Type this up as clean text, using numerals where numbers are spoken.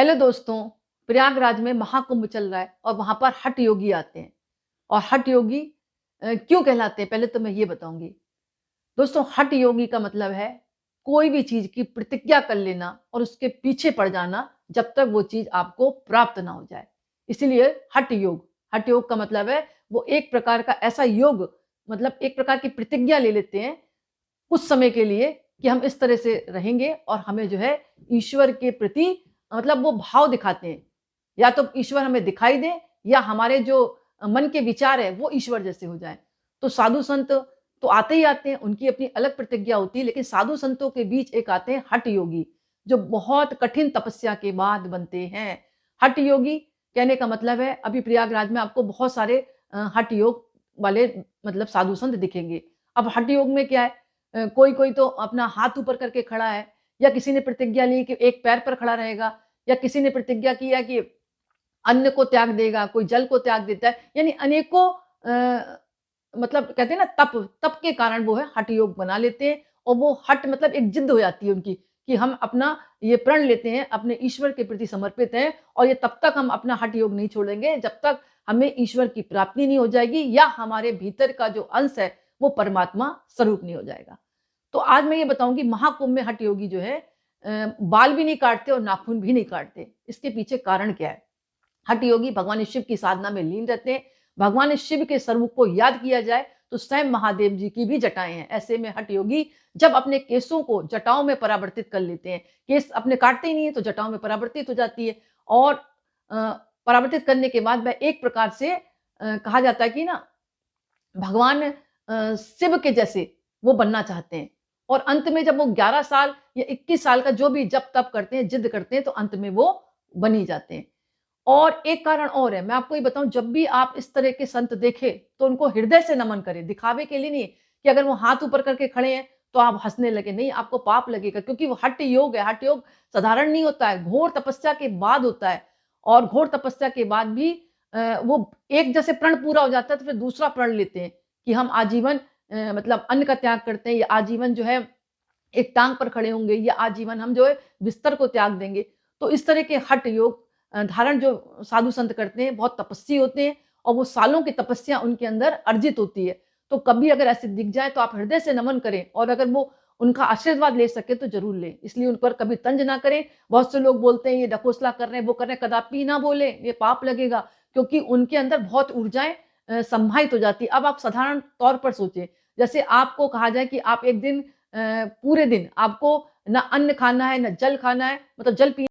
Hello दोस्तों, प्रयागराज में महाकुंभ चल रहा है और वहाँ पर हठ योगी आते हैं और हठ योगी क्यों कहलाते हैं पहले तो मैं ये बताऊँगी। दोस्तों हठ योगी का मतलब है कोई भी चीज़ की प्रतिज्ञा कर लेना और उसके पीछे पड़ जाना जब तक वो चीज़ आपको प्राप्त ना हो जाए। इसीलिए हठ योग का मतलब है वो एक प्रकार का ऐसा योग मतलब एक प्रकार की प्रतिज्ञा ले लेते हैं कुछ समय के लिए कि हम इस तरह से रहेंगे और हमें जो है ईश्वर के प्रति मतलब वो भाव दिखाते हैं। या तो ईश्वर हमें दिखाई दे या हमारे जो मन के विचार है वो ईश्वर जैसे हो जाएँ। तो साधु संत तो आते ही आते हैं, उनकी अपनी अलग प्रतिज्ञा होती है, लेकिन साधु संतों के बीच एक आते हैं हठ योगी, जो बहुत कठिन तपस्या के बाद बनते हैं। हठ योगी कहने का मतलब है अभी प्रयागराज में आपको बहुत सारे हठ योग वाले मतलब साधु संत दिखेंगे। अब हठ योग में क्या है कोई-कोई तो अपना हाथ ऊपर करके खड़ा है या किसी ने प्रतिज्ञा ली कि एक पैर पर खड़ा रहेगा या किसी ने प्रतिज्ञा किया कि अन्न को त्याग देगा, कोई जल को त्याग देता है, यानी अनेकों मतलब कहते हैं ना तप के कारण वो है हठ योग बना लेते हैं और वो हठ मतलब एक जिद हो जाती है उनकी कि हम अपना ये प्रण लेते हैं, अपने ईश्वर के प्रति समर्पित हैं और ये तब तक हम अपना हठ योग नहीं छोड़ेंगे जब तक हमें ईश्वर की प्राप्ति नहीं हो जाएगी या हमारे भीतर का जो अंश है वो परमात्मा स्वरूप नहीं हो जाएगा। तो आज मैं ये बताऊंगी महाकुंभ में हठ योगी जो है बाल भी नहीं काटते और नाखून भी नहीं काटते। इसके पीछे कारण क्या है? हठ योगी भगवान शिव की साधना में लीन रहते हैं। भगवान शिव के स्वरूप को याद किया जाए तो स्वयं महादेव जी की भी जटाएं हैं। ऐसे में हठ योगी जब अपने केसों को जटाओं में परावर्तित कर लेते हैं, केस अपने काटते ही नहीं है तो जटाओं में परावर्तित हो जाती है और परावर्तित करने के बाद वह एक प्रकार से कहा जाता है कि ना भगवान शिव के जैसे वो बनना चाहते हैं और अंत में जब वो 11 साल या 21 साल का जो भी जप तप करते हैं, जिद करते हैं तो अंत में वो बन ही जाते हैं। और एक कारण और है, मैं आपको ये बताऊँ जब भी आप इस तरह के संत देखें, तो उनको हृदय से नमन करें, दिखावे के लिए नहीं कि अगर वो हाथ ऊपर करके खड़े हैं, तो आप हँसने लगे, नहीं आपको पाप लगेगा क्योंकि वो हठ योग है, हठ योग साधारण नहीं होता है, घोर तपस्या के बाद होता है और घोर तपस्या के बाद भी वो एक जैसे प्रण पूरा हो जाता है तो फिर दूसरा प्रण लेते हैं कि हम आजीवन मतलब अन्न का त्याग करते हैं या आजीवन जो है एक टाँग पर खड़े होंगे या आजीवन हम जो है बिस्तर को त्याग देंगे। तो इस तरह के हठ योग धारण जो साधु संत करते हैं, बहुत तपस्वी होते हैं और वो सालों की तपस्या उनके अंदर अर्जित होती है। तो कभी अगर ऐसे दिख जाए तो आप हृदय से नमन करें और अगर वो उनका आशीर्वाद ले सके तो ज़रूर लें। इसलिए उन पर कभी तंज ना करें। बहुत से लोग बोलते हैं ये ढकोसला कर रहे हैं, वो कर रहे हैं, कदापि ना बोलें, ये पाप लगेगा क्योंकि उनके अंदर बहुत ऊर्जाएँ सम्माहित हो जाती है। अब आप साधारण तौर पर सोचें, जैसे आपको कहा जाए कि आप एक दिन पूरे दिन आपको ना अन्न खाना है, ना जल खाना है, मतलब जल पी